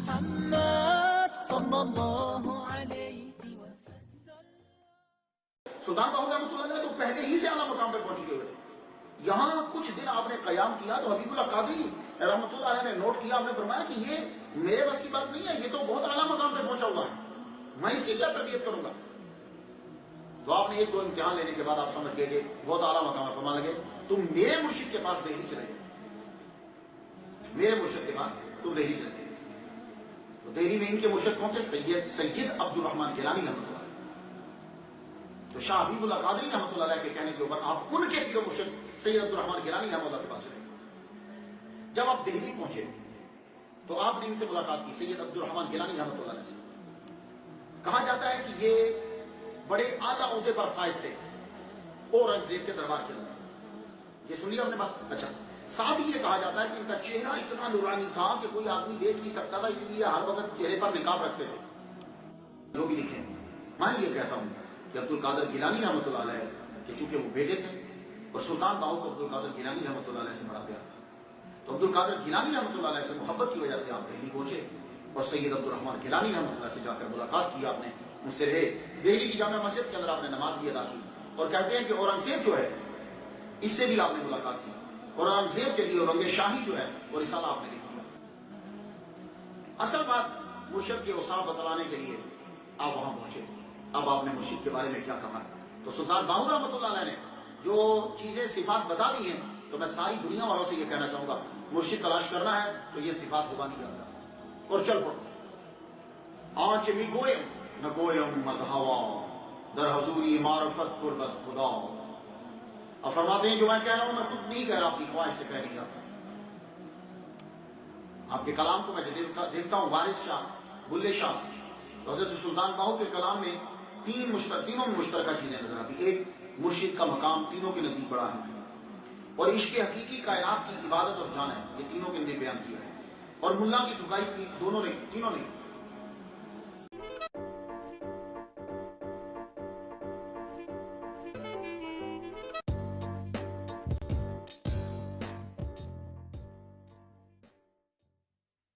محمد صلی اللہ علیہ وسلم. سلطان باہو رحمۃ اللہ علیہ تو پہلے ہی سے اعلیٰ مقام پہ پہنچ گئے ہوئے تھے. یہاں کچھ دن آپ نے قیام کیا تو حبیب اللہ قادری رحمۃ اللہ علیہ نے نوٹ کیا، آپ نے فرمایا کہ یہ میرے بس کی بات نہیں ہے، یہ تو بہت اعلیٰ مقام پہ پہنچا ہوا ہے، میں اس کی کیا تربیت کروں گا. تو آپ نے ایک دو امتحان لینے کے بعد آپ سمجھ گئے کہ بہت اعلیٰ مقام ہے. فرمان لگے تم میرے مرشد کے پاس دہلی چلے گئے، میرے مرشد کے پاس تم دہلی چلے گئے. تو دہلی میں ان کے مرشد کون تھے؟ سید عبد الرحمن گیلانی رحمۃ اللہ. تو شاہ حبیب اللہ قادری رحمۃ اللہ علیہ کے کہنے کے اوپر آپ ان کے پیر و مرشد سید عبد الرحمن گیلانی رحمۃ اللہ کے پاس چلے. جب آپ دہلی پہنچے تو آپ نے ان سے ملاقات کی، سید عبد الرحمن گیلانی رحمۃ اللہ علیہ سے. کہا جاتا ہے کہ یہ بڑے اعلیٰ عہدے پر فائز تھے اورنگزیب کے دربار کے اندر. یہ سن لیا ہم نے بات. اچھا، ساتھ ہی یہ کہا جاتا ہے کہ ان کا چہرہ اتنا نورانی تھا کہ کوئی آدمی دیکھ نہیں سکتا تھا، اس لیے ہر وقت چہرے پر نقاب رکھتے تھے. جو بھی لکھیں، میں یہ کہتا ہوں کہ عبد القادر گیلانی رحمۃ اللہ علیہ کہ چونکہ وہ بیٹے تھے اور سلطان باہو کو عبد القادر گیلانی رحمۃ اللہ علیہ سے بڑا پیار تھا، تو عبد القادر گیلانی رحمۃ اللہ علیہ سے محبت کی وجہ سے آپ دہلی پہنچے اور سید عبد الرحمن گیلانی رحمۃ اللہ سے جا کر ملاقات کی. آپ نے ان سے رہے، دہلی کی جامع مسجد کے اندر آپ نے نماز بھی ادا کی. اور کہتے ہیں کہ اورنگزیب جو ہے اس سے بھی آپ نے ملاقات کی، اور اورنگزیب کے لیے اورنگ شاہی جو ہے وہ رسالہ آپ نے لکھ دیا. اصل بات مرشد کے اوصاف بتلانے کے لیے آپ وہاں پہنچے. اب آپ نے مرشد کے بارے میں کیا کہا؟ تو سلطان باہو رحمۃ اللہ علیہ نے جو چیزیں صفات بتا دی ہیں، تو میں ساری دنیا والوں سے یہ کہنا چاہوں گا، مرشد تلاش کرنا ہے تو یہ صفات زبانی یاد کرنا اور چل پڑو. آنچ می گویم نہ گویم مذہوا، در حضوری معرفت پر بس خدا. اب فرماتے ہیں جو میں کہہ رہا ہوں میں خود نہیں کہہ رہا، اپنی خواہش سے کہہ نہیں رہا. آپ کے کلام کو میں دیکھتا ہوں، وارث شاہ، بلے شاہ، حضرت سلطان باہو کے کلام میں تینوں میں مشترکہ چیزیں نظر آتی. ایک، مرشد کا مقام تینوں کے نزدیک بڑا ہے، اور عشق حقیقی کائنات کی عبادت اور جان ہے، یہ تینوں کے اندر بیان کیا ہے. اور ملا کی جھکائی کی تینوں نے